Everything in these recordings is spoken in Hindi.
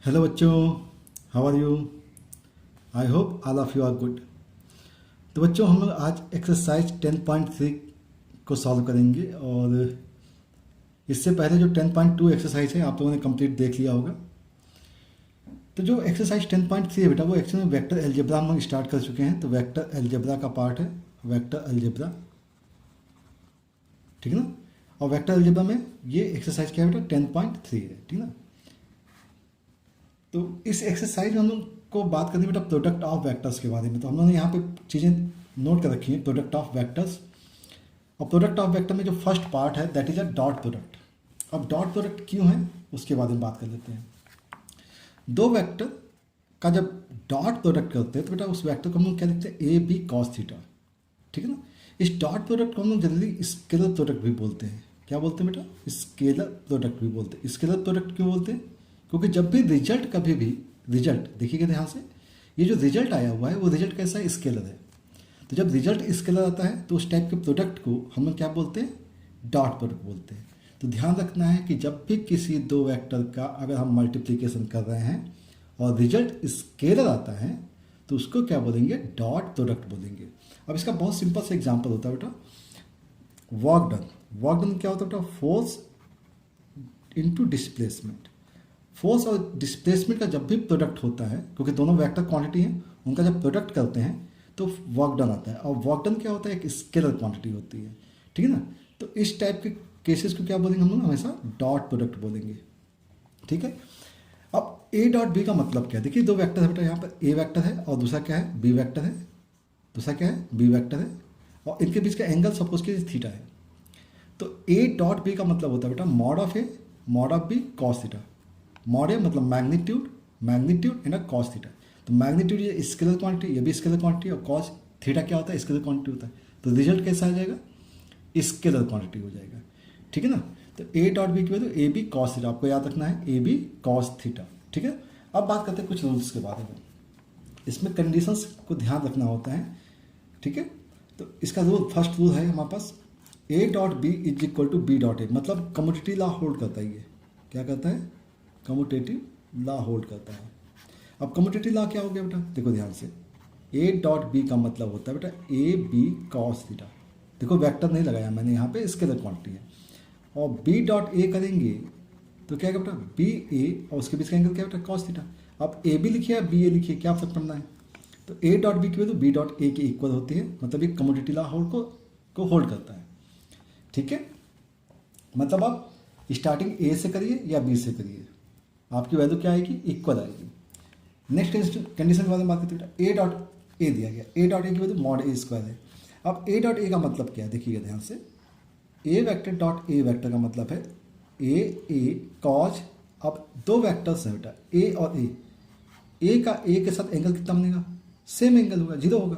हेलो बच्चों, how are you? I hope all of you are good. तो बच्चों, हम लोग आज एक्सरसाइज 10.3 को सॉल्व करेंगे। और इससे पहले जो 10.2 एक्सरसाइज है आप लोगों ने कंप्लीट देख लिया होगा। तो जो एक्सरसाइज 10.3 है बेटा, वो एक्चुअली में वेक्टर अलजेब्रा हम लोग स्टार्ट कर चुके हैं। तो वेक्टर अलजेब्रा का पार्ट है वेक्टर अलजेब्रा, ठीक है ना। और वेक्टर अलजेब्रा में ये एक्सरसाइज क्या है बेटा? 10.3 है, ठीक है ना। तो इस एक्सरसाइज में हम लोग को बात करनी है बेटा प्रोडक्ट ऑफ वेक्टर्स के बारे में। तो हम लोगों ने यहाँ पे चीज़ें नोट कर रखी हैं, प्रोडक्ट ऑफ वेक्टर्स। और प्रोडक्ट ऑफ वेक्टर में जो फर्स्ट पार्ट है that is a dot product. अब डॉट प्रोडक्ट क्यों है उसके बारे में बात कर लेते हैं। दो वेक्टर का जब डॉट प्रोडक्ट करते हैं तो बेटा उस वेक्टर को हम लोग क्या लिखते हैं? ए बी कॉस थीटा, ठीक है ना। इस डॉट प्रोडक्ट को हम लोग जनरली स्केलर प्रोडक्ट भी बोलते हैं। क्या बोलते हैं बेटा? स्केलर प्रोडक्ट भी बोलते हैं। स्केलर प्रोडक्ट क्यों बोलते हैं? क्योंकि जब भी रिजल्ट, कभी भी रिजल्ट देखिएगा ध्यान से, ये जो रिजल्ट आया हुआ है वो रिजल्ट कैसा है? स्केलर है। तो जब रिजल्ट स्केलर आता है तो उस टाइप के प्रोडक्ट को हम लोग क्या बोलते हैं? डॉट प्रोडक्ट बोलते हैं। तो ध्यान रखना है कि जब भी किसी दो वेक्टर का अगर हम मल्टीप्लिकेशन कर रहे हैं और रिजल्ट स्केलर आता है तो उसको क्या बोलेंगे? डॉट प्रोडक्ट बोलेंगे। अब इसका बहुत सिंपल सा एग्जाम्पल होता है बेटा वर्क डन। वर्क डन क्या होता है बेटा? Force into displacement. फोर्स और डिस्प्लेसमेंट का जब भी प्रोडक्ट होता है, क्योंकि दोनों वेक्टर क्वांटिटी हैं, उनका जब प्रोडक्ट करते हैं तो वर्क डन आता है। और वर्क डन क्या होता है? एक स्केलर क्वांटिटी होती है, ठीक है ना। तो इस टाइप के केसेस को क्या बोलेंगे हम लोग? हमेशा डॉट प्रोडक्ट बोलेंगे, ठीक है। अब ए डॉट बी का मतलब क्या है? देखिए दो वेक्टर है बेटा, यहाँ पर ए वेक्टर है और दूसरा क्या है? बी वेक्टर है। दूसरा क्या है? बी वेक्टर है। और इनके बीच का एंगल सपोज कीजिए थीटा है। तो ए डॉट बी का मतलब होता है बेटा mod of A mod of B cos theta. Mod A मतलब magnitude, magnitude and a cos theta. तो मैग्नीट्यूड ये स्केलर क्वांटिटी, ये भी स्केलर क्वांटिटी, और कॉस थीटा क्या होता है? स्केलर क्वांटिटी होता है। तो रिजल्ट कैसा आ जाएगा? स्केलर क्वांटिटी हो जाएगा, ठीक है ना। तो ए डॉट बी की value A B cos theta, आपको याद रखना है, ए बी कॉस थीटा, ठीक है। अब बात करते हैं कुछ रूल्स के बारे में। इसमें कंडीशंस को ध्यान रखना होता है, ठीक है। तो इसका रूल, फर्स्ट रूल है हमारे पास, A dot B is equal to B dot A, मतलब कम्यूटेटिव लॉ होल्ड करता है। ये क्या करता है? कम्यूटेटिव लॉ होल्ड करता है। अब कम्यूटेटिव लॉ क्या हो गया बेटा? देखो ध्यान से, ए डॉट बी का मतलब होता है बेटा ए बी कॉस थीटा। देखो वेक्टर नहीं लगाया मैंने, यहाँ पे स्केलर क्वांटिटी है। और बी डॉट ए करेंगे तो क्या बेटा? बी ए और उसके बीच का एंगल क्या बेटा? Cos theta. अब ए बी लिखिए या बी ए लिखिए, क्या फर्क पड़ना है? तो ए डॉट बी की वैल्यू बी डॉट ए के इक्वल होती है, मतलब ये कम्यूटेटिव लॉ होल्ड को होल्ड करता है, ठीक है। मतलब आप स्टार्टिंग ए से करिए या बी से करिए, आपकी वैल्यू क्या आएगी? इक्वल आएगी। नेक्स्ट कंडीशन के बारे में बात करते हैं। ए डॉट ए दिया गया, ए डॉट ए की वैल्यू मॉड ए स्क्वायर है। अब ए डॉट ए का मतलब क्या है? देखिएगा ध्यान से, ए वेक्टर डॉट ए वेक्टर का मतलब है ए कॉज। अब दो वेक्टर्स हैं बेटा, ए और ए का ए के साथ एंगल कितना बनेगा? सेम एंगल होगा, जीरो होगा।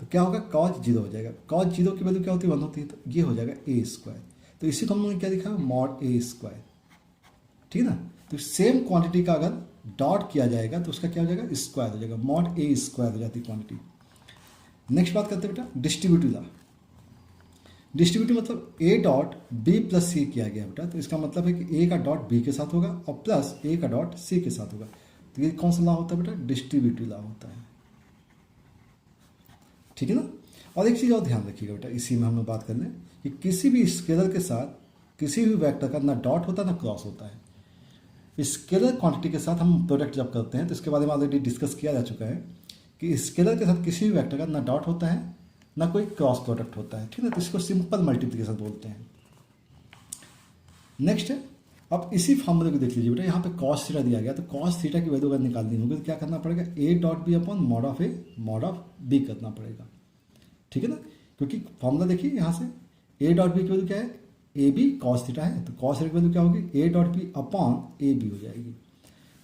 तो क्या होगा? कॉज जीरो हो जाएगा। कॉज जीरो की वैल्यू क्या होती है? 1 होती है। तो ये हो जाएगा ए स्क्वायर। तो इसी को हम लोगों ने क्या लिखा है? मॉड ए स्क्वायर, ठीक है ना। तो सेम क्वांटिटी का अगर डॉट किया जाएगा तो उसका क्या हो जाएगा? स्क्वायर हो जाएगा, मॉड ए स्क्वायर हो जाती है क्वांटिटी। नेक्स्ट बात करते हैं बेटा डिस्ट्रीब्यूटिव लॉ। डिस्ट्रीब्यूटिव मतलब ए डॉट बी प्लस सी किया गया बेटा, तो इसका मतलब है कि ए का डॉट बी के साथ होगा और प्लस ए का डॉट सी के साथ होगा। तो ये कौन सा लॉ होता है बेटा? डिस्ट्रीब्यूटिव लॉ होता है, ठीक है ना। और एक चीज़ और ध्यान रखिएगा बेटा, इसी में हम लोग बात कर लें कि किसी भी स्केलर के साथ किसी भी वेक्टर का ना डॉट होता है ना क्रॉस होता है। स्केलर क्वांटिटी के साथ हम प्रोडक्ट जब करते हैं तो इसके बारे में ऑलरेडी डिस्कस किया जा चुका है कि स्केलर के साथ किसी भी वेक्टर का ना डॉट होता है ना कोई क्रॉस प्रोडक्ट होता है, ठीक है। तो इसको सिंपल मल्टीप्लिकेशन बोलते हैं। नेक्स्ट है, अब इसी फॉर्मूले को देख लीजिए बेटा, यहाँ पे कॉस थीटा दिया गया, तो कॉस थीटा की वैल्यू अगर निकालनी होगी तो क्या करना पड़ेगा? A dot B upon mod of A mod of B करना पड़ेगा, ठीक है ना। क्योंकि फॉर्मूला देखिए यहाँ से, ए डॉट बी की वैल्यू क्या है? ए बी कॉस थीटा है, तो कॉस थीटा की वैल्यू क्या होगी? A dot B upon A B हो जाएगी।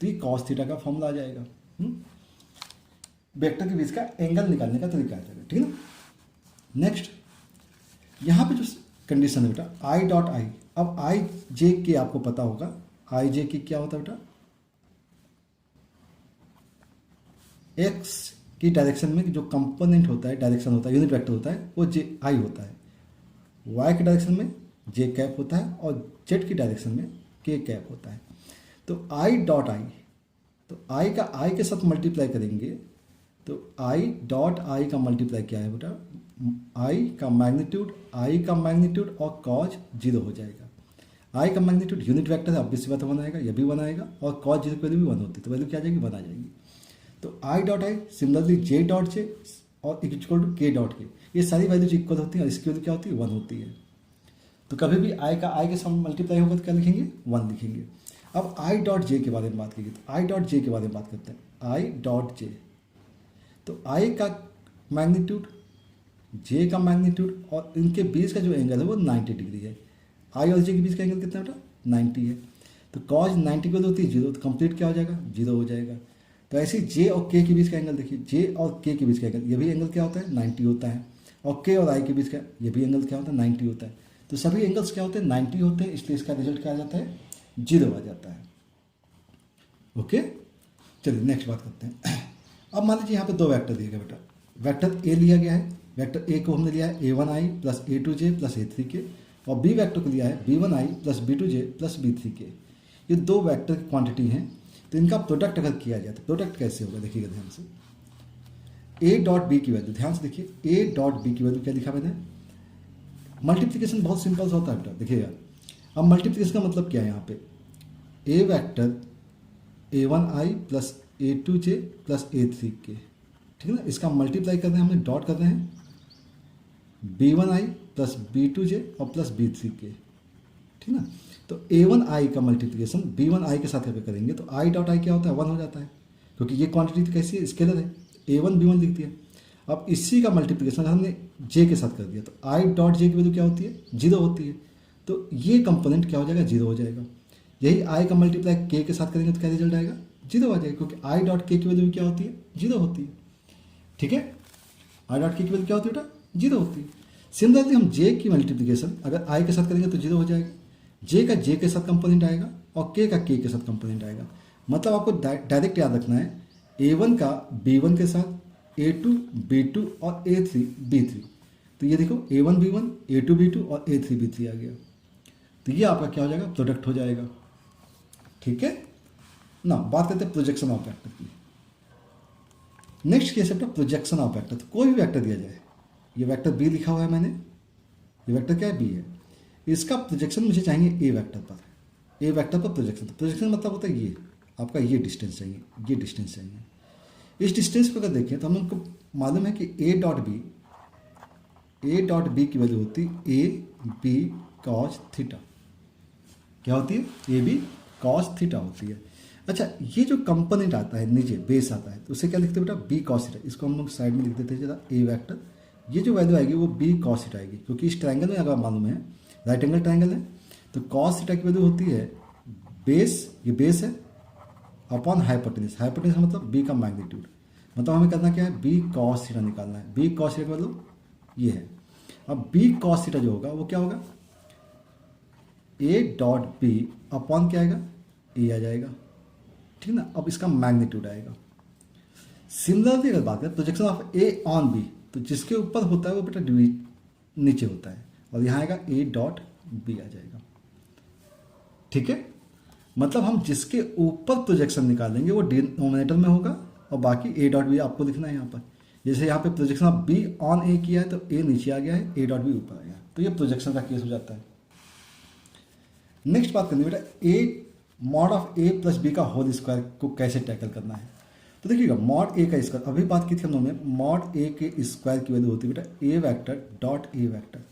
तो ये कॉस थीटा का फॉर्मूला आ जाएगा। वेक्टर के बीच का एंगल निकालने का तरीका आ जाएगा, ठीक है ना। नेक्स्ट, यहाँ पे जो कंडीशन है बेटा आई डॉट आई। अब आई जे के आपको पता होगा, आई जे के क्या होता है बेटा? एक्स की डायरेक्शन में जो कंपोनेंट होता है, डायरेक्शन होता है, यूनिट वेक्टर होता है, वो जे आई होता है। वाई की डायरेक्शन में जे कैप होता है और जेड की डायरेक्शन में के कैप होता है। तो आई डॉट आई तो आई के साथ मल्टीप्लाई करेंगे तो आई डॉट आई का मल्टीप्लाई क्या है बेटा, आई का मैग्नीट्यूड और कॉज जीरो हो जाएगा। आई का मैग्नीट्यूड यूनिट वेक्टर है, ऑब्वियस बात 1 आएगा, यह भी 1 आएगा, और कॉज जीरो की वैल्यू भी 1 होती है, तो वैल्यू क्या आ जाएगी, 1 आ जाएगी। तो I dot I similarly J dot J और इक्वल टू के डॉट के, ये सारी वैल्यूज इक्वल होती हैं और इसकी वैल्यू क्या होती है, 1 होती है। तो कभी भी आई के साथ मल्टीप्लाई होगा तो क्या लिखेंगे, 1 लिखेंगे। अब आई डॉट जे के बारे में बात करेंगे, तो आई डॉट जे के बारे में बात करते हैं। आई डॉट जे, तो आई का मैग्नीट्यूड, जे का मैग्नीट्यूड और इनके बीच का जो एंगल है वो 90 डिग्री है। आई और जे के बीच का एंगल कितना बेटा, 90 है। तो कॉज 90 को होती है 0, तो कंप्लीट क्या हो जाएगा, 0 हो जाएगा। तो ऐसे जे और के के बीच का एंगल देखिए, जे और के के बीच का एंगल, ये भी एंगल क्या होता है, 90 होता है। और के और आई के बीच का ये भी एंगल क्या होता है, 90 होता है। तो सभी एंगल्स क्या होते हैं, 90 होते हैं, इसलिए इसका रिजल्ट क्या आ जाता है, 0 आ जाता है। ओके, चलिए नेक्स्ट बात करते हैं। अब मान लीजिए यहाँ पे 2 वेक्टर दिए गए बेटा, वेक्टर ए लिया गया है, वेक्टर ए को हमने लिया है a1i plus a2j plus a3k, और बी वेक्टर को लिया है b1i plus b2j plus b3k। ये 2 वेक्टर की क्वांटिटी हैं, तो इनका प्रोडक्ट अगर किया जाए तो प्रोडक्ट कैसे होगा, देखिएगा ध्यान से। a डॉट बी की वैल्यू, ध्यान से देखिए, a डॉट बी की वैल्यू क्या लिखा मैंने, मल्टीप्लिकेशन बहुत सिंपल सा होता है बेटा, देखिएगा। अब मल्टीप्लिकेशन का मतलब क्या है, यहाँ पे ए vector a1i plus a2j plus a3k, ठीक है ना, इसका मल्टीप्लाई कर रहे हैं हमने, डॉट कर रहे हैं b1i प्लस b2j और प्लस b3k, ठीक ना। तो a1i का मल्टीप्लिकेशन b1i के साथ यहाँ पे करेंगे तो i डॉट आई क्या होता है, 1 हो जाता है, क्योंकि ये क्वांटिटी तो कैसी है, स्केलर है, a1 b1 लिख दिया। अब इसी का मल्टीप्लिकेशन हमने j के साथ कर दिया तो i डॉट जे की वैल्यू क्या होती है, 0 होती है। तो ये कंपोनेंट क्या हो जाएगा, 0 हो जाएगा। यही i का मल्टीप्लाई k के साथ करेंगे तो क्या रिजल्ट आएगा, 0 आ जाएगा, क्योंकि i डॉट k की वैल्यू क्या होती है, 0 होती है। ठीक है, i डॉट k की वैल्यू क्या होती है बेटा, 0 होती है। सिमिलरली हम j की मल्टीप्लिकेशन अगर i के साथ करेंगे तो 0 हो जाएगा, j का j के साथ कंपोनेंट आएगा और k का k के साथ कंपोनेंट आएगा। मतलब आपको डायरेक्ट याद रखना है, a1 का b1 के साथ, a2 b2 और a3 b3। तो ये देखो a1 b1, a2 b2 और a3 b3 आ गया। तो ये आपका क्या हो जाएगा, प्रोडक्ट हो जाएगा। ठीक है ना, बात करते हैं प्रोजेक्शन ऑफ वेक्टर की। नेक्स्ट केस है प्रोजेक्शन ऑफ वेक्टर। तो कोई भी वेक्टर दिया जाए, ये वेक्टर बी लिखा हुआ है मैंने, ये वेक्टर क्या है, बी है, इसका प्रोजेक्शन मुझे चाहिए ए वेक्टर पर, ए वेक्टर पर प्रोजेक्शन। तो प्रोजेक्शन मतलब होता है ये आपका, ये डिस्टेंस चाहिए, ये डिस्टेंस चाहिए। इस डिस्टेंस पर अगर देखें तो हम लोग को मालूम है कि ए डॉट बी की वैल्यू होती है ए बी कॉस थीटा। क्या होती है, ए बी कॉस थीटा होती है। अच्छा, ये जो कंपोनेंट आता है नीचे, बेस आता है, तो उसे क्या लिखते हैं बेटा, बी कॉस थीटा। इसको हम लोग साइड में लिख देते हैं जरा, ए वेक्टर। ये जो वैल्यू आएगी वो बी कॉस थीटा आएगी, क्योंकि इस ट्रायंगल में अगर मालूम है राइट एंगल ट्रायंगल है, तो कॉस थीटा की वैल्यू होती है बेस, ये बेस है, अपॉन हाइपोटेन्यूज। हाइपोटेन्यूज मतलब बी का मैग्नीट्यूड। मतलब हमें करना क्या है, बी कॉस थीटा निकालना है। बी कॉस थीटा का मतलब ये है। अब बी कॉस थीटा जो होगा वो क्या होगा, ए डॉट बी अपॉन क्या आएगा, ए आ जाएगा, ठीक ना। अब इसका मैग्नीट्यूड आएगा। सिमिलरली अगर बात करें projection of A on B, तो जिसके ऊपर होता है वो बेटा नीचे होता है, और यहाँ आएगा ए डॉट बी आ जाएगा। ठीक है, मतलब हम जिसके ऊपर प्रोजेक्शन निकालेंगे वो डिनोमिनेटर में होगा, और बाकी ए डॉट बी आपको लिखना है यहाँ पर। जैसे यहाँ पे प्रोजेक्शन ऑफ बी ऑन ए किया है तो ए नीचे आ गया है, ए डॉट बी ऊपर आ गया, तो ये प्रोजेक्शन का केस हो जाता है। नेक्स्ट बात करनी बेटा, A mod of A plus B का होल स्क्वायर को कैसे टैकल करना है। तो देखिएगा, मॉड ए का स्क्वायर, अभी बात की थी हम लोगों ने, मॉड ए के स्क्वायर की वैल्यू होती है बेटा ए वेक्टर डॉट ए वेक्टर।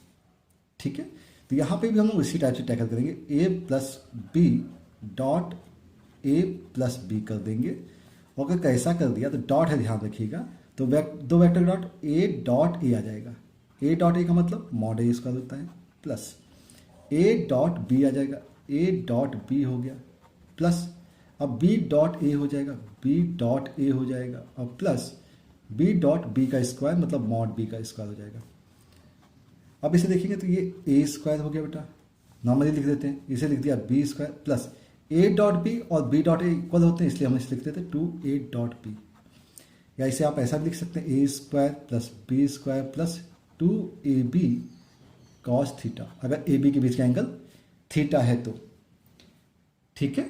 ठीक है, तो यहाँ पे भी हम लोग इसी टाइप से टैकल करेंगे, A plus B dot A plus B कर देंगे। और अगर कैसा कर दिया तो डॉट है, ध्यान रखिएगा, तो दो वेक्टर डॉट ए आ जाएगा। ए डॉट ए का मतलब मॉड ए स्क्वायर होता है, प्लस ए डॉट बी आ जाएगा, ए डॉट बी हो गया, प्लस अब बी डॉट ए हो जाएगा, बी डॉट ए हो जाएगा, और प्लस बी डॉट बी का स्क्वायर मतलब मॉड बी का स्क्वायर हो जाएगा। अब इसे देखेंगे तो ये ए स्क्वायर हो गया बेटा, नॉर्मली लिख देते हैं, इसे लिख दिया B square, plus A dot B और बी डॉट ए इक्वल होते हैं, इसलिए हम इसे लिख देते हैं 2a डॉट बी। या इसे आप ऐसा भी लिख सकते हैं, A square plus B square plus 2ab cos theta, अगर ए बी के बीच का एंगल थीटा है तो। ठीक है,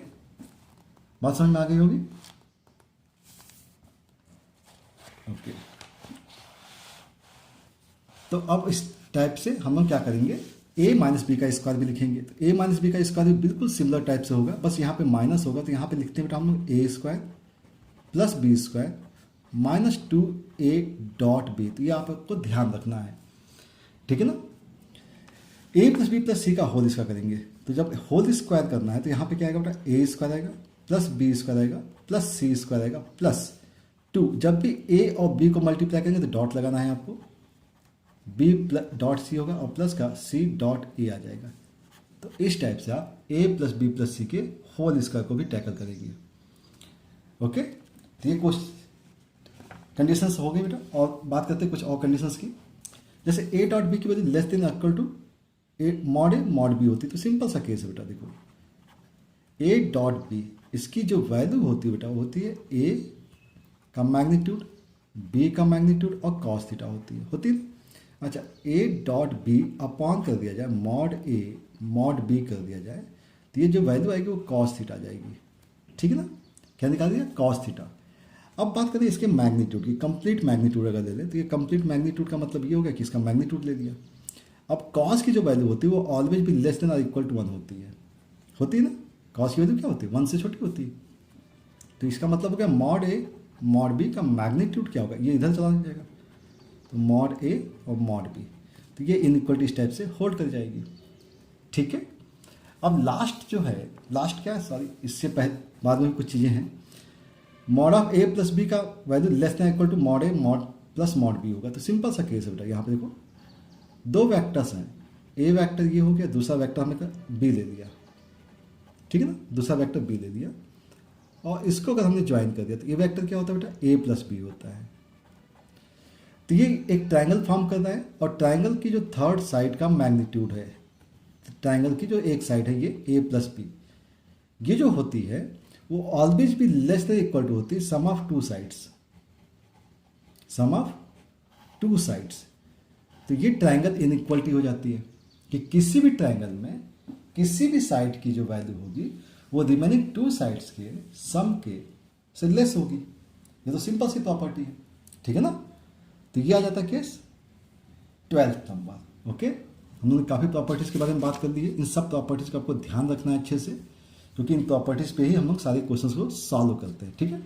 बात समझ में आ गई होगी। ओके, तो अब इस टाइप से हम लोग क्या करेंगे, a माइनस बी का स्क्वायर भी लिखेंगे। तो a माइनस बी का स्क्वायर भी बिल्कुल सिमिलर टाइप से होगा, बस यहाँ पे माइनस होगा, तो यहाँ पे लिखते हैं बेटा हम लोग A square plus B square minus 2a dot B. तो ये आपको ध्यान रखना है, ठीक है ना। a प्लस बी प्लस सी का होल इसका करेंगे, तो जब होल स्क्वायर करना है तो यहाँ पे क्या आएगा बेटा, ए स्क्वायर आएगा प्लस बी स्क्वायर आएगा प्लस सी स्क्वायर आएगा प्लस 2। जब भी a और b को मल्टीप्लाई करेंगे तो डॉट लगाना है आपको, b डॉट सी होगा और प्लस का c डॉट ए आ जाएगा। तो इस टाइप से आप a प्लस बी प्लस सी के होल स्क्वायर को भी टैकल करेंगे। ओके, तो ये कुछ कंडीशंस हो गई बेटा। और बात करते हैं कुछ और कंडीशंस की, जैसे a डॉट बी की value less than equal to mod A mod B होती है। तो सिंपल सा केस है बेटा, देखो a डॉट बी इसकी जो वैल्यू होती है बेटा वो होती है a का मैग्नीट्यूड, b का मैग्नीट्यूड और cos थीटा होती है। अच्छा, a डॉट बी अपॉन कर दिया जाए मॉड ए मॉड बी कर दिया जाए, तो ये जो वैल्यू आएगी वो cos थीटा आ जाएगी, ठीक है ना। क्या निकाल दिया, cos थीटा। अब बात करें इसके मैग्नीट्यूड की, कंप्लीट मैग्नीट्यूड अगर ले लें तो ये कंप्लीट मैग्नीट्यूड का मतलब ये हो गया कि इसका मैग्नीट्यूड ले लिया। अब cos की जो वैल्यू होती है वो ऑलवेज भी लेस देन और इक्वल टू 1 होती है ना। cos की वैल्यू क्या होती है, 1 से छोटी होती है। तो इसका मतलब हो गया मॉड ए मॉड बी का मैग्नीट्यूड क्या होगा, ये इधर चला जाएगा, तो मॉड ए और मॉड बी, तो ये इनइक्वलिटी इस टाइप से होल्ड कर जाएगी, ठीक है। अब लास्ट जो है, लास्ट क्या है, सॉरी इससे पहले बाद में कुछ चीज़ें हैं। Mod of A plus B का value less than equal to mod A mod plus mod B होगा। तो सिंपल सा केस है बेटा, यहाँ पे देखो दो वेक्टर्स हैं, ए वेक्टर ये हो गया, दूसरा वेक्टर हमने बी ले लिया, ठीक है ना, दूसरा वेक्टर बी ले लिया और इसको अगर हमने ज्वाइन कर दिया तो ये वेक्टर क्या होता है बेटा, ए प्लस बी होता है। तो ये एक ट्रायंगल फॉर्म कर रहा है और ट्रायंगल की जो थर्ड साइड का मैग्नीट्यूड है, ट्रायंगल की जो एक साइड है ये ए प्लस बी, ये जो होती है वो ऑलवेज भी लेस देन इक्वल टू होती है sum of two sides, sum of two sides. तो ये ट्रायंगल इनइक्वलिटी हो जाती है कि किसी भी ट्रायंगल में किसी भी साइड की जो वैल्यू होगी वो रिमेनिंग टू साइड्स के सम के से लेस होगी। ये तो सिंपल सी प्रॉपर्टी है, ठीक है ना। तो ये आ जाता है केस 12th नंबर। ओके, हम लोगों ने काफ़ी प्रॉपर्टीज़ के बारे में बात कर ली है। इन सब प्रॉपर्टीज़ का आपको ध्यान रखना है अच्छे से, क्योंकि इन प्रॉपर्टीज़ पे ही हम लोग सारे क्वेश्चंस को सॉल्व करते हैं, ठीक है।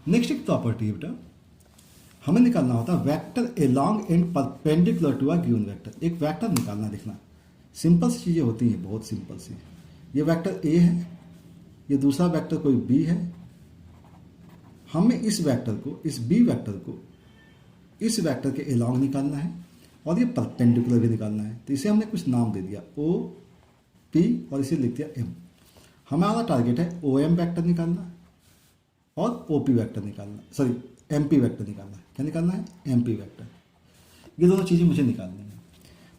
नेक्स्ट एक प्रॉपर्टी है बेटा, हमें निकालना होता है vector along and perpendicular to a given vector. एक वेक्टर निकालना, देखना सिंपल सी चीज़ें होती हैं, बहुत सिंपल सी। ये वेक्टर ए है, ये दूसरा वेक्टर कोई बी है, हमें इस वेक्टर को, इस बी वेक्टर को इस वेक्टर के एलॉन्ग निकालना है और ये परपेंडिकुलर भी निकालना है। तो इसे हमने कुछ नाम दे दिया ओ पी और इसे लिख दिया एम। हमारा टारगेट है ओ एम वैक्टर निकालना और ओ पी वैक्टर निकालना, सॉरी एम पी वैक्टर निकालना है। क्या निकालना है, एम पी वैक्टर। ये दोनों चीज़ें मुझे निकालनी है।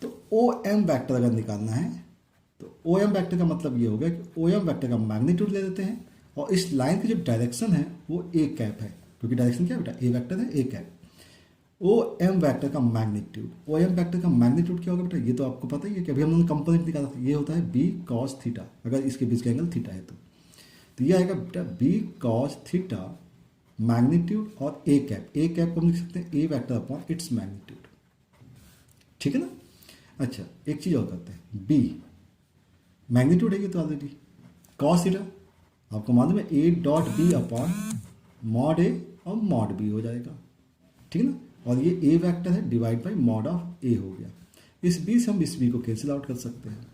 तो ओ एम वैक्टर अगर निकालना है तो ओ एम वैक्टर का मतलब ये हो गया कि ओ एम वैक्टर का मैग्नीट्यूड ले लेते हैं और इस लाइन की जो डायरेक्शन है वो ए कैप है, क्योंकि डायरेक्शन क्या है बेटा, ए वेक्टर है, A cap. O M vector का मैग्नीट्यूड, ओ एम वैक्टर का मैग्नीट्यूड क्या होगा बेटा, ये तो आपको पता ही है कि अभी हम लोगों ने कंपोनेंट निकाला था, ये होता है बी कॉस थीटा, अगर इसके बीच का एंगल थीटा है तो ये आएगा बेटा बी कॉस थीटा मैग्नीट्यूड और ए कैप। ए कैप को हम लिख सकते हैं ए वैक्टर अपॉन इट्स मैग्नीट्यूड, ठीक है ना। अच्छा, एक चीज़ और करते हैं, बी मैग्नीट्यूड है ये तो ऑलरेडी, कॉस थीटा आपको मालूम है A dot B upon mod A और मॉड बी हो जाएगा, ठीक है ना। और ये ए वेक्टर है डिवाइड बाई मॉड ऑफ ए हो गया। इस बी से हम इस बी को कैंसिल आउट कर सकते हैं।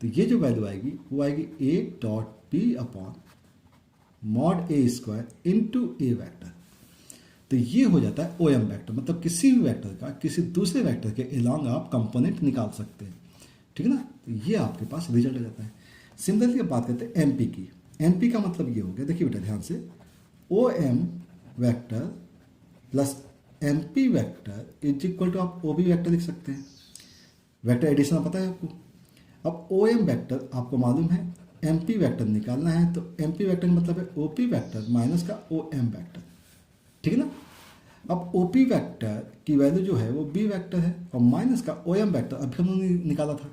तो ये जो वैल्यू आएगी वो आएगी A dot B upon mod A square into A vector. तो ये हो जाता है ओ एम वैक्टर, मतलब किसी भी वेक्टर का किसी दूसरे वेक्टर के एलॉन्ग आप कंपोनेंट निकाल सकते हैं, ठीक है ना। तो ये आपके पास रिजल्ट आ जाता है। सिमिलरली अब बात करते हैं एम पी की। एम पी का मतलब ये हो गया, देखिए बेटा ध्यान से, O M vector plus M P vector is equal to आप ओ बी वैक्टर लिख सकते हैं। वैक्टर एडिशन पता है आपको। अब ओ एम वैक्टर आपको मालूम है एम पी वैक्टर निकालना है, तो एम पी वैक्टर मतलब है ओ पी वैक्टर माइनस का ओ एम वैक्टर, ठीक है ना। अब ओ पी वैक्टर की वैल्यू जो है वो बी वैक्टर है और माइनस का ओ एम वैक्टर अभी हमने निकाला था,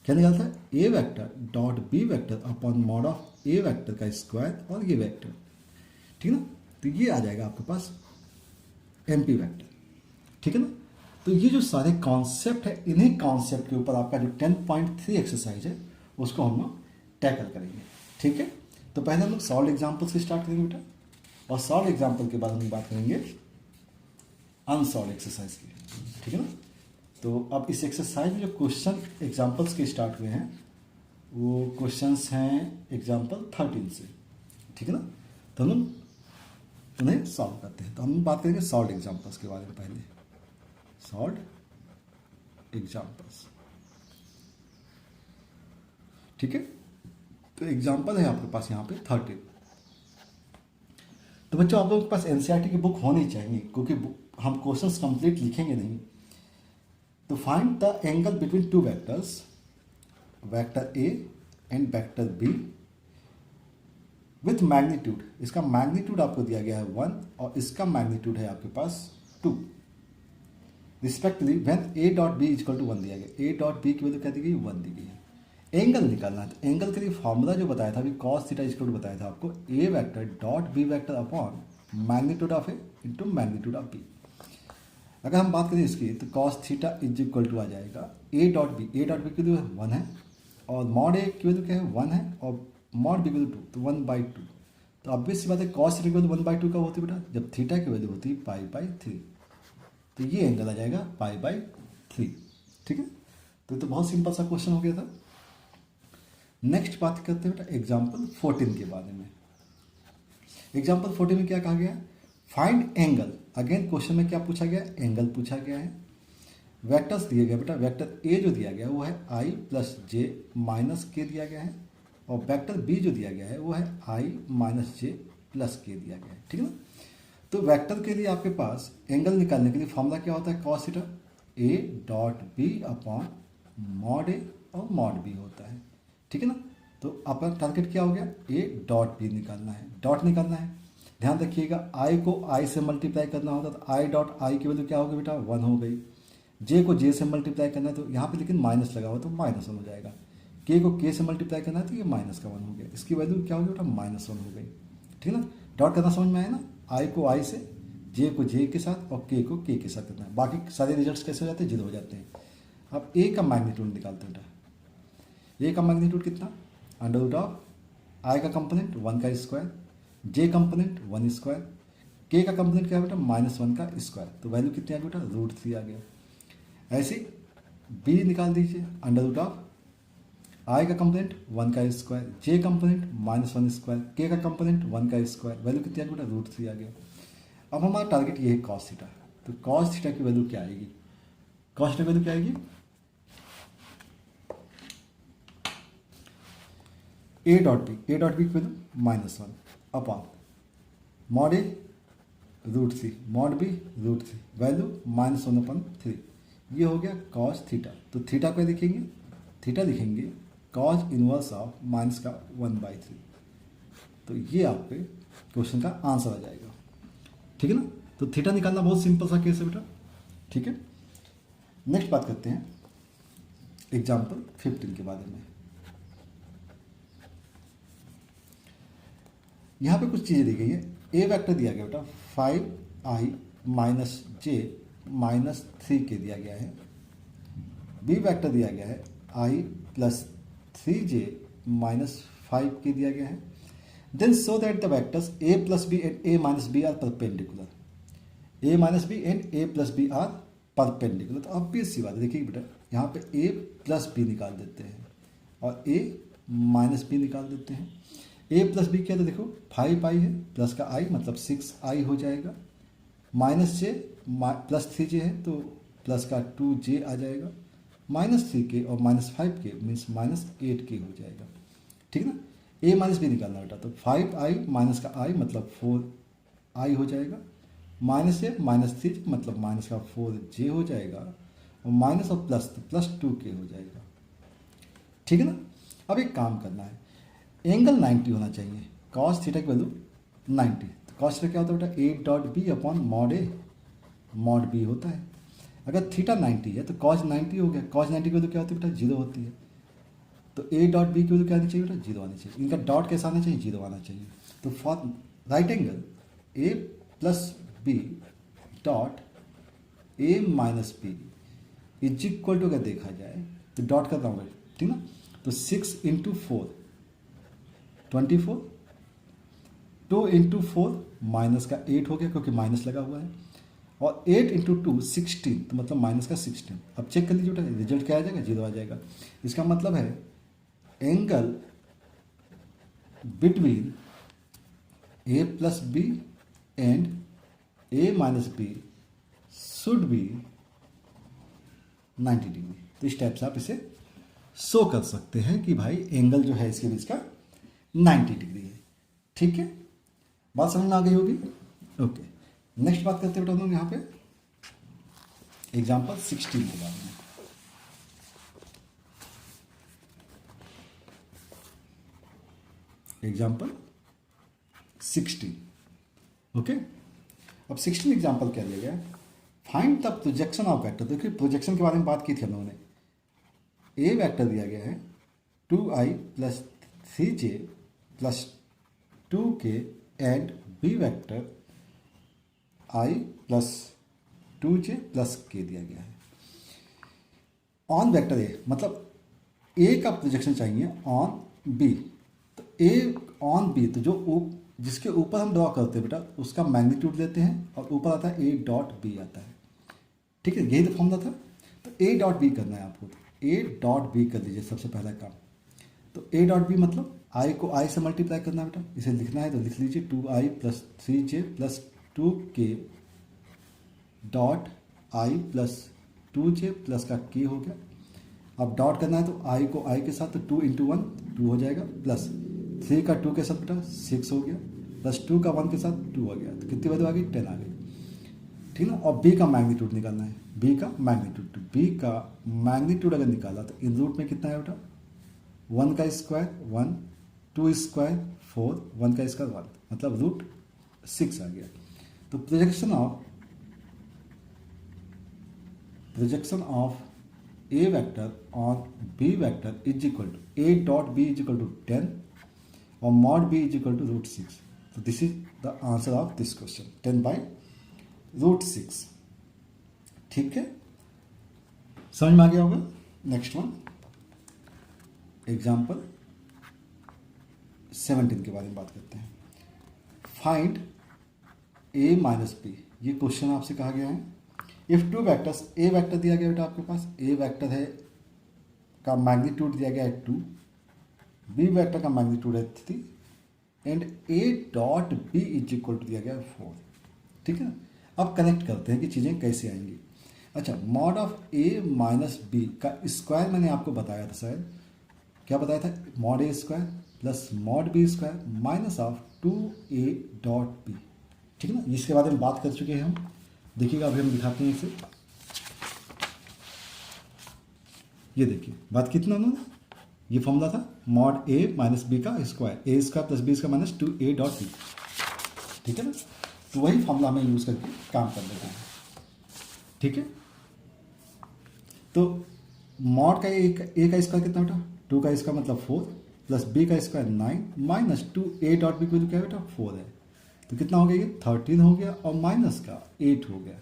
क्या निकलता है, A vector dot B vector upon mod of A vector का स्क्वायर और ये वेक्टर, ठीक है ना। तो ये आ जाएगा आपके पास एमपी वेक्टर, ठीक है ना। तो ये जो सारे कॉन्सेप्ट है, इन्हीं कॉन्सेप्ट के ऊपर आपका जो 10.3 एक्सरसाइज है उसको हम लोग टैकल करेंगे, ठीक है। तो पहले हम लोग सॉल्व एग्जाम्पल से स्टार्ट करेंगे बेटा, और सॉल्व एग्जाम्पल के बाद हम लोग बात करेंगे अनसॉल्व एक्सरसाइज की, ठीक है ना। तो अब इस एक्सरसाइज में जो क्वेश्चन एग्जाम्पल्स के स्टार्ट हुए हैं वो क्वेश्चंस हैं एग्जाम्पल 13 से, ठीक है ना। तो हम उन्हें सॉल्व करते हैं। तो हम बात करेंगे सॉल्व एग्जाम्पल्स के बारे में पहले, सॉल्व एग्जाम्पल्स, ठीक है। तो एग्जाम्पल है आपके पास यहाँ पे 13। तो बच्चों आप लोगों के पास एनसीईआरटी की बुक होनी चाहिए, क्योंकि हम क्वेश्चंस कंप्लीट लिखेंगे नहीं। तो find the angle between two vectors, vector A and vector B with magnitude. इसका मैग्नीट्यूड आपको दिया गया है 1 और इसका मैग्नीट्यूड है आपके पास 2 respectively when A dot B equal to 1 दिया गया। ए डॉट बी की वैल्यू क्या दी गई, 1 दी गई है। एंगल निकालना है, तो एंगल के लिए फॉर्मूला जो बताया था अभी cos थीटा इक्वल टू बताया था आपको A vector dot B vector upon magnitude of A into magnitude of B. अगर हम बात करें इसकी तो cos theta is equal to आ जाएगा ए डॉट बी की वैल्यू 1 है और मॉड ए की वैल्यू क्या है 1 है और मॉड बी की वैल्यू 2, तो 1/2। तो ऑब्वियस सी बात है cos थीटा की वैल्यू 1/2 कब होती है बेटा, जब थीटा की वैल्यू होती है π/3। तो ये एंगल आ जाएगा π/3, ठीक है। तो बहुत सिंपल सा क्वेश्चन हो गया था। नेक्स्ट बात करते हैं बेटा एग्जाम्पल 14 के बारे में। एग्जाम्पल 14 में क्या कहा गया है, फाइंड एंगल। अगेन क्वेश्चन में क्या पूछा गया है, एंगल पूछा गया है। वेक्टर्स दिए गए बेटा, वेक्टर ए जो दिया गया है वो है i प्लस जे माइनस के दिया गया है और वेक्टर बी जो दिया गया है वो है i माइनस जे प्लस के दिया गया है, ठीक है ना। तो वेक्टर के लिए आपके पास एंगल निकालने के लिए फॉर्मूला क्या होता है, cos theta A dot B upon mod A और मॉड बी होता है, ठीक है ना। तो आपका टारगेट क्या हो गया, ए डॉट बी निकालना है, डॉट निकालना है। ध्यान रखिएगा आई को आई से मल्टीप्लाई करना होता तो आई डॉट आई की वैल्यू क्या होगी बेटा 1 हो गई। जे को जे से मल्टीप्लाई करना है तो यहाँ पे लेकिन माइनस लगा हुआ तो -1 हो जाएगा। के को के से मल्टीप्लाई करना है तो ये माइनस का 1 हो गया, इसकी वैल्यू क्या होगी बेटा -1 हो गई, ठीक है ना। डॉट करना समझ में आया ना, आई को आई से, जे को जे के साथ और के को के साथ करना है। बाकी सारे रिजल्ट्स कैसे हो जाते हैं, 0 हो जाते हैं। अब ए का मैग्नीट्यूड निकालते हैं बेटा। ए का मैग्नीट्यूड कितना, अंडर ऑफ आई का कंपोनेंट 1 का स्क्वायर, जे कंपोनेंट 1 स्क्वायर, के का कंपोनेंट क्या है बेटा -1 का स्क्वायर। तो वैल्यू कितनी आ गई बेटा √3 आ गया। ऐसे बी निकाल दीजिए, अंडर ऑफ आई का कंपोनेंट 1 का स्क्वायर, जे कंपोनेंट -1 स्क्वायर, के का कंपोनेंट 1 का स्क्वायर, वैल्यू कितनी आ गई बेटा √3 आ गया। अब हमारा टारगेट ये है cos थीटा। तो cos थीटा की वैल्यू क्या आएगी, cos थीटा की वैल्यू क्या आएगी, ए डॉट बी की वैल्यू -1 अपॉन मॉड ए √3 मॉड बी √3 वैल्यू -1/3। ये हो गया cos थीटा। तो थीटा को लिखेंगे, थीटा लिखेंगे cos इनवर्स ऑफ माइनस का 1/3। तो ये आपके क्वेश्चन का आंसर आ जाएगा, ठीक है ना। तो थीटा निकालना बहुत सिंपल सा केस है बेटा, ठीक है। नेक्स्ट बात करते हैं एग्जाम्पल 15 के बारे में। यहाँ पे कुछ चीज़ें दी गई है। ए वेक्टर दिया गया बेटा 5i माइनस जे माइनस 3 के दिया गया है। बी वेक्टर दिया गया है i प्लस 3j माइनस 5 के दिया गया है। Then so that the vectors a plus B and a minus B are perpendicular, a minus B and a plus B are perpendicular. तो ऑब्वियस सी बात है, देखिए बेटा यहाँ पे a प्लस बी निकाल देते हैं और a माइनस बी निकाल देते हैं। a प्लस बी क्या, तो देखो 5i है प्लस का i मतलब 6i हो जाएगा, माइनस जे प्लस 3j है तो प्लस का 2j आ जाएगा, -3k और -5k मीन्स -8k हो जाएगा, ठीक है ना। a माइनस बी निकालना बेटा, तो 5i माइनस का i मतलब 4i हो जाएगा, माइनस ए -3 मतलब माइनस का 4j हो जाएगा और माइनस और प्लस तो प्लस 2k हो जाएगा, ठीक है ना। अब एक काम करना है, एंगल 90 होना चाहिए, cos थीटा की वैल्यू 90। तो cos थीटा क्या होता है बेटा A dot B upon mod A mod B होता है। अगर थीटा 90 है तो cos 90 हो गया, cos 90 की वैल्यू क्या होती है बेटा 0 होती है। तो ए डॉट बी की वैल्यू क्या आनी चाहिए बेटा, जीरो आनी चाहिए। इनका डॉट कैसा आना चाहिए, जीरो आना चाहिए। तो for right angle A plus B dot A minus B is equal to अगर देखा जाए तो डॉट करना होगा, ठीक ना। तो 6 इंटू 4 24, 2 इंटू 4 माइनस का 8 हो गया क्योंकि माइनस लगा हुआ है, और 8 इंटू 2 16, तो मतलब माइनस का 16। अब चेक कर लीजिए बेटा रिजल्ट क्या आ जाएगा, जीरो आ जाएगा। इसका मतलब है angle between A plus B and A minus B should be 90 degree. तो इस टाइप से आप इसे शो कर सकते हैं कि भाई एंगल जो है इसके बीच का 90 डिग्री है। ठीक है, बात समझ में आ गई होगी। ओके, नेक्स्ट बात करते हैं बेटा हम लोग यहाँ पे एग्जाम्पल 16 के बारे में। Example 16, okay. अब 16 एग्जाम्पल क्या लिया गया, find the projection of vector. देखिए प्रोजेक्शन के बारे में बात की थी हम लोगों ने। ए वेक्टर दिया गया है 2i plus 3j plus 2k and B vector i plus 2j plus k दिया गया है। ऑन वेक्टर ए, मतलब ए का प्रोजेक्शन चाहिए ऑन बी। तो ए ऑन बी, तो जो जिसके ऊपर हम ड्रॉ करते हैं बेटा उसका मैग्नीट्यूड लेते हैं और ऊपर आता है ए डॉट बी आता है। ठीक है, यही तो फॉर्मूला था। तो ए डॉट बी करना है आपको, तो ए डॉट बी कर लीजिए सबसे पहला काम। तो ए डॉट बी मतलब आई को आई से मल्टीप्लाई करना है बेटा, इसे लिखना है तो लिख लीजिए 2i plus 3j plus 2k dot I plus 2j plus का k हो गया। अब डॉट करना है तो i को i के साथ, तो 2 इंटू 1 2 हो जाएगा, प्लस 3 का 2 के साथ बेटा 6 हो गया, प्लस 2 का 1 के साथ 2 हो गया, तो कितनी वैल्यू आ गई, 10 आ गई। ठीक ना। और b का मैग्नीट्यूड निकालना है, b का मैग्नीट्यूड। तो b का मैग्नीट्यूड अगर निकाला तो इन रूट में कितना है बेटा, 1 का स्क्वायर 1, 2 स्क्वायर 4, 1 का स्क्वायर 1, मतलब रूट 6 आ गया। तो projection of A vector on B vector is equal to A dot B is equal to 10 और mod B is equal to root 6। तो this is the answer of this question, 10 by root 6। ठीक है, समझ में आ गया होगा। नेक्स्ट वन एग्जाम्पल 17 के बारे में बात करते हैं। फाइंड ए माइनस बी, ये क्वेश्चन आपसे कहा गया है। If two vectors, A vector दिया गया बेटा आपके पास, ए वेक्टर है का मैग्नीट्यूड दिया गया है 2, बी वेक्टर का मैग्नीट्यूड है 3 and A dot B is equal to दिया गया है 4। ठीक है ना। अब कनेक्ट करते हैं कि चीज़ें कैसे आएंगी। अच्छा, mod of A minus B का स्क्वायर मैंने आपको बताया था शायद, क्या बताया था, mod A square plus mod B square minus of 2a dot B. ठीक है ना, इसके बारे में बात कर चुके हैं हम। देखिएगा अभी हम दिखाते हैं इसे। ये देखिए बात कितना उन्होंने, ये फॉर्मूला था मॉड ए माइनस बी का square, A square plus B square minus 2a dot B. ठीक है ना, तो वही फॉर्मूला हमें यूज करके काम कर लेते हैं। ठीक है, तो मॉड का ए का स्क्वायर कितना बेटा, 2 का स्क्वायर मतलब 4 प्लस बी का square 9 minus 2a dot B को क्या बेटा 4 है, तो कितना हो गया ये 13 हो गया और माइनस का 8 हो गया,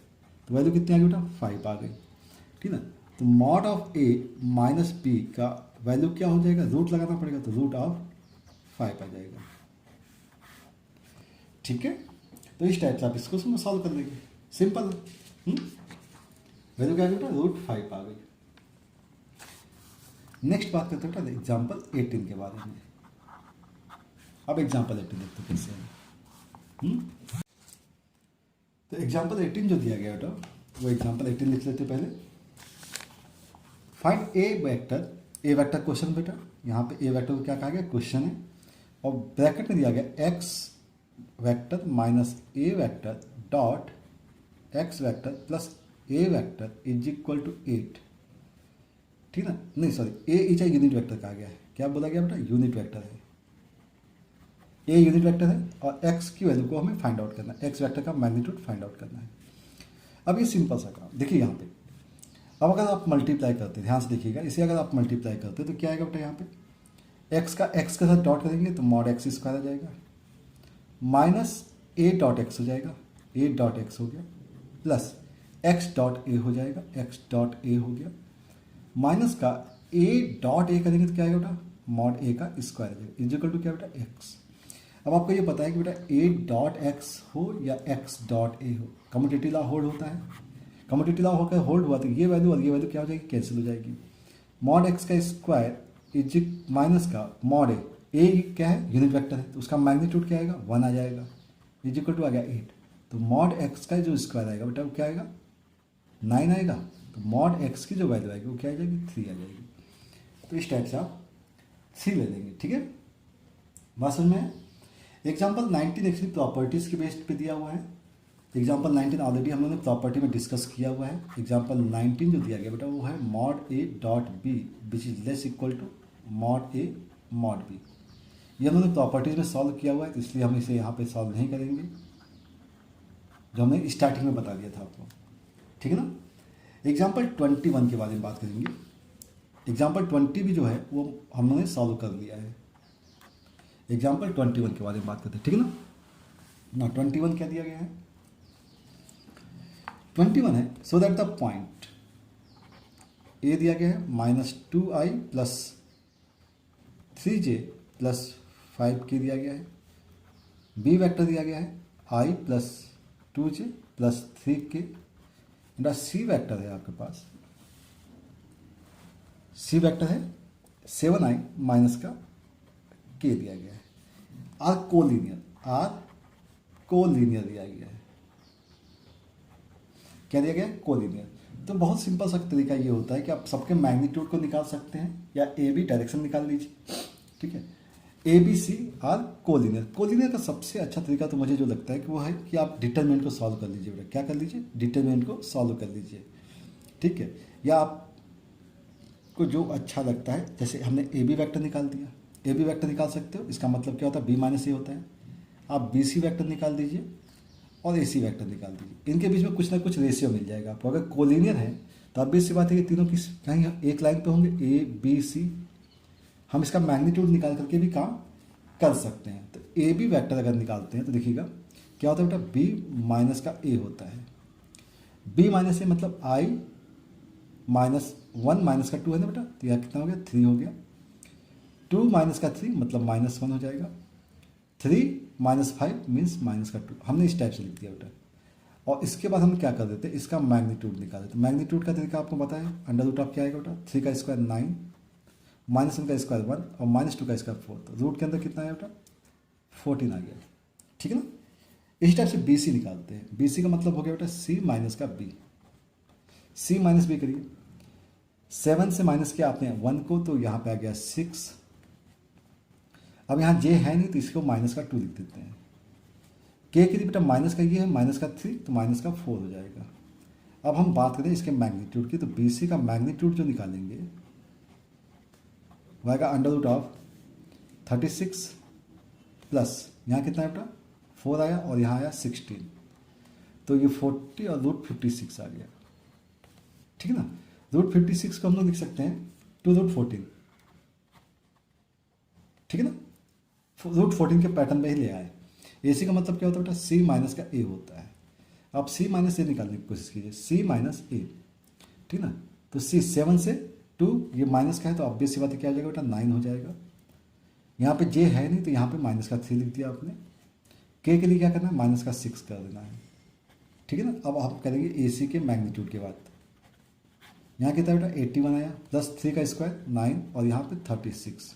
तो वैल्यू कितनी आ गई बेटा 5 आ गई। ठीक है ना, तो mod of A minus B का वैल्यू क्या हो जाएगा, रूट लगाना पड़ेगा, तो रूट ऑफ 5 आ जाएगा। ठीक है, तो इस टाइप से आप इसको सॉल्व कर लेंगे, सिंपल। वैल्यू क्या बेटा रूट 5 आ गई। नेक्स्ट बात करते हैं बेटा एग्जाम्पल 18 के बारे में। अब एग्जाम्पल 18 देखते हैं कैसे है। तो एग्जाम्पल 18 जो दिया गया बेटा, वो एग्जाम्पल 18 लिख लेते पहले। फाइंड ए वेक्टर, ए वेक्टर क्वेश्चन बेटा, यहाँ पे ए वेक्टर को क्या कहा गया, क्वेश्चन है, और ब्रैकेट में दिया गया X vector minus A vector dot X vector plus A vector is equal to 8। ठीक ना, नहीं sorry, A is A unit vector कहा गया है, क्या बोला गया बेटा यूनिट वेक्टर है, ए यूनिट वेक्टर है और एक्स की वैल्यू को हमें फाइंड आउट करना है, एक्स वेक्टर का मैग्नीट्यूड फाइंड आउट करना है। अब ये सिंपल सा काम देखिए यहाँ पे। अब अगर आप मल्टीप्लाई करते हैं, ध्यान से देखिएगा, इसे अगर आप मल्टीप्लाई करते हैं तो क्या आएगा बेटा यहाँ पे एक्स के साथ डॉट करेंगे तो मॉड एक्स स्क्वायर आ जाएगा, माइनस ए डॉट एक्स हो जाएगा, ए डॉट एक्स हो गया, प्लस एक्स डॉट ए हो जाएगा, एक्स डॉट ए हो गया, माइनस का ए डॉट ए करेंगे तो क्या आएगा बेटा, मॉड ए का स्क्वायर आ जाएगा, इज इक्वल टू क्या बेटा, एक्स। अब आपको ये पता है कि बेटा ए डॉट एक्स हो या एक्स डॉट ए हो, कम्यूटेटिव लॉ होल्ड होता है, कम्यूटेटिव लॉ होकर होल्ड हुआ तो ये वैल्यू और ये वैल्यू क्या हो जाएगी, कैंसिल हो जाएगी। मॉड एक्स का स्क्वायर इज माइनस का मॉड ए क्या है, यूनिट वेक्टर है, तो उसका मैग्नीट्यूड क्या आएगा, 1 आ जाएगा, इज इक्वल टू आ गया 8। तो मॉड एक्स का जो स्क्वायर आएगा बेटा वो क्या आएगा, 9 आएगा। तो मॉड एक्स की जो वैल्यू आएगी वो क्या आ जाएगी, 3 आ जाएगी। तो इस टाइप से आप 3 ले लेंगे, ठीक है, बात समझ में है। एग्जाम्पल 19 एक्चुअली प्रॉपर्टीज़ के बेस्ड पे दिया हुआ है। एग्जाम्पल 19 ऑलरेडी हम लोगों ने प्रॉपर्टी में डिस्कस किया हुआ है। एग्जाम्पल 19 जो दिया गया बेटा वो है mod A dot B which is less equal to mod A mod B. ये हम लोगों ने प्रॉपर्टीज़ में सॉल्व किया हुआ है, तो इसलिए हम इसे यहाँ पे सॉल्व नहीं करेंगे, जो हमने स्टार्टिंग में बता दिया था आपको, ठीक है ना। एग्जाम्पल 21 के बारे में बात करेंगे। एग्जाम्पल 20 भी जो है वो हम लोगों ने सॉल्व कर लिया है। एग्जाम्पल 21 के बारे में बात करते हैं, ठीक है ना। 21 क्या दिया गया है, 21 है सो दैट द पॉइंट ए दिया गया है -2i plus 3j plus 5k दिया गया है, बी वेक्टर दिया गया है i plus 2j plus 3k, C vector है आपके पास, सी वेक्टर है 7i माइनस का k दिया गया है, आर कोलिनियर दिया गया है। क्या दिया गया है, कोलिनियर। तो बहुत सिंपल सा तरीका ये होता है कि आप सबके मैग्नीट्यूड को निकाल सकते हैं या ए बी डायरेक्शन निकाल लीजिए, ठीक है। A B C are collinear. Collinear का सबसे अच्छा तरीका तो मुझे जो लगता है कि वो है कि आप डिटरमिनेंट को सॉल्व कर लीजिए बेटा। क्या कर लीजिए, डिटरमिनेंट को सॉल्व कर लीजिए, ठीक है। या आपको जो अच्छा लगता है, जैसे हमने ए बी वैक्टर निकाल दिया, ए बी वैक्टर निकाल सकते हो, इसका मतलब क्या होता है, बी माइनस ए होता है। आप बी सी वैक्टर निकाल दीजिए और ए सी वैक्टर निकाल दीजिए, इनके बीच में कुछ ना कुछ रेशियो मिल जाएगा आपको। अगर कोलिनियर है तो अब भी सी बात है कि तीनों किस कहीं एक लाइन पे होंगे, ए बी सी, हम इसका मैग्नीट्यूड निकाल करके भी काम कर सकते हैं। तो ए बी वैक्टर अगर निकालते हैं तो देखिएगा क्या होता है बेटा, बी माइनस का ए होता है, बी माइनस ए मतलब आई -1 माइनस का 2 है ना बेटा, तो यह कितना हो गया, 3 हो गया। 2 माइनस का 3 मतलब -1 हो जाएगा, 3 -5 मीन्स माइनस का 2। हमने इस टाइप से लिख दिया बेटा। और इसके बाद हम क्या कर देते हैं, इसका मैग्नीट्यूड निकाल देते हैं। मैग्नीट्यूड का तरीका आपको पता है, अंडर रूट ऑफ क्या आएगा बेटा, 3 का स्क्वायर 9, -1 का स्क्वायर 1 और -2 का स्क्वायर 4, तो रूट के अंदर कितना आया बेटा, 14 आ गया, ठीक है ना। इस टाइप से बी सी निकालते हैं। बी सी का मतलब हो गया बेटा सी माइनस का बी, सी माइनस बी करिए, 7 से माइनस किया आपने 1 को, तो यहाँ पे आ गया 6। अब यहाँ जे है नहीं तो इसको माइनस का 2 लिख देते हैं। के के लिए बेटा माइनस का ये है, माइनस का 3 तो माइनस का 4 हो जाएगा। अब हम बात करें इसके मैग्नीट्यूड की, तो बी सी का मैग्नीट्यूड जो निकालेंगे वो आएगा अंडर रूट ऑफ 36 प्लस यहाँ कितना है बेटा 4 आया और यहाँ आया 16, तो ये 40 और रूट 56 आ गया, ठीक है ना। रूट 56 को हम लोग लिख सकते हैं 2 रूट 14, ठीक है ना, रूट 14 के पैटर्न में ही ले आए। ए सी का मतलब क्या होता है बेटा, सी माइनस का ए होता है। आप सी माइनस ए निकालने की कोशिश कीजिए, सी माइनस ए, ठीक ना। तो सी 7 से 2 ये माइनस का है तो ऑब्वियस सी बात है क्या हो जाएगा बेटा, 9 हो जाएगा। यहाँ पे जे है नहीं तो यहाँ पे माइनस का 3 लिख दिया आपने। के लिए क्या करना है, माइनस का 6 कर देना है, ठीक है ना। अब आप करेंगे ए सी के मैग्नीट्यूड के बाद, यहाँ कितना बेटा 81 आया, प्लस 3 का स्क्वायर 9 और यहाँ पे 36।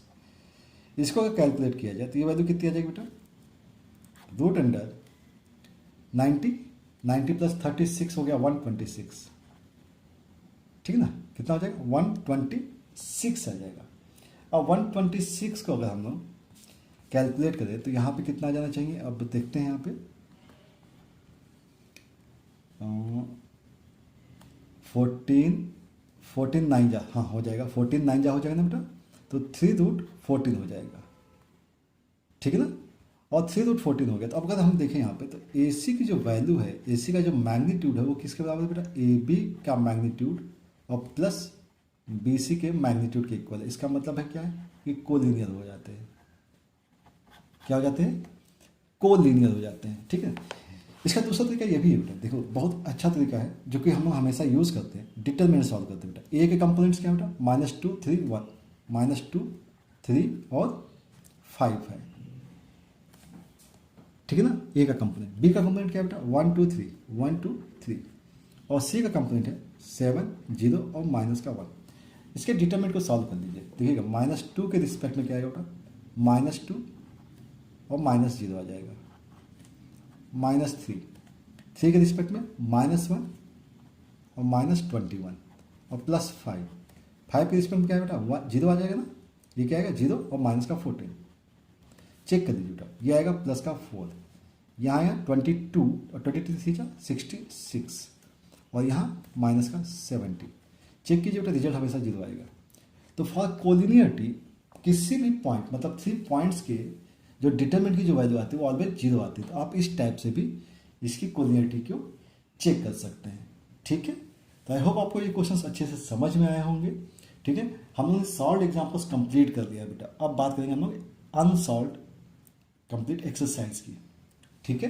इसको अगर कैलकुलेट किया जाए तो ये वैल्यू कितनी आ जाएगी बेटा, रूट अंडर 90 प्लस 36 हो गया 126, ठीक है ना। कितना हो जाएगा 126 आ जाएगा। अब 126 को अगर हम लोग कैलकुलेट करें तो यहाँ पे कितना आ जाना चाहिए, अब देखते हैं यहाँ पे 14 9 जा, हाँ हो जाएगा, 14 9 जा हो जाएगा ना बेटा, तो 3 रूट 14 हो जाएगा, ठीक है ना। और 3 रूट 14 हो गया। तो अब अगर हम देखें यहाँ पे तो ए सी की जो वैल्यू है, ए सी का जो मैग्नीट्यूड है वो किसके बराबर है बेटा, ए बी का मैग्नीट्यूड और प्लस बी सी के मैग्नीट्यूड के इक्वल है। इसका मतलब है क्या है कि कोलिनियर हो जाते हैं। क्या हो जाते हैं? कोलिनियर हो जाते हैं। ठीक है। इसका दूसरा तरीका ये भी है बेटा, देखो बहुत अच्छा तरीका है जो कि हम लोग हमेशा यूज़ करते हैं, डिटरमिनेंट सॉल्व करते हैं बेटा। ए के कंपोनेंट्स क्या है बेटा? -2 3 1, -2 3 और 5 है। ठीक है ना, ए का कंपोनेंट। बी का कंपोनेंट क्या है बेटा? 1 2 3 1 2 3। और सी का कंपोनेंट है 7 0 और -1। इसके डिटरमिनेंट को सॉल्व कर लीजिए। देखिएगा -2 के रिस्पेक्ट में क्या आएगा बेटा? -2 और -0 आ जाएगा। -3, 3 के रिस्पेक्ट में -1 और -21 और +5, 5 के रिस्पेक्ट में क्या है बेटा? 0 आ जाएगा ना। ये क्या आएगा? 0 और -14। चेक कर दीजिए बेटा, ये आएगा +4, यहाँ आएगा 22 और 22 थी 66 और यहाँ -70। चेक कीजिए बेटा, रिजल्ट हमेशा 0 आएगा। तो फॉर कोलिनियरिटी किसी भी पॉइंट मतलब 3 पॉइंट्स के जो डिटरमिनेंट की जो वैल्यू आती है वो ऑलवेज 0 आती है। तो आप इस टाइप से भी इसकी कोलिनियरिटी को चेक कर सकते हैं। ठीक है। तो आई होप आपको ये क्वेश्चंस अच्छे से समझ में आए होंगे। ठीक है। हम लोगों ने सॉल्व एग्जाम्पल्स कंप्लीट कर दिया बेटा। अब बात करेंगे हम लोग अनसॉल्व कंप्लीट एक्सरसाइज की। ठीक है।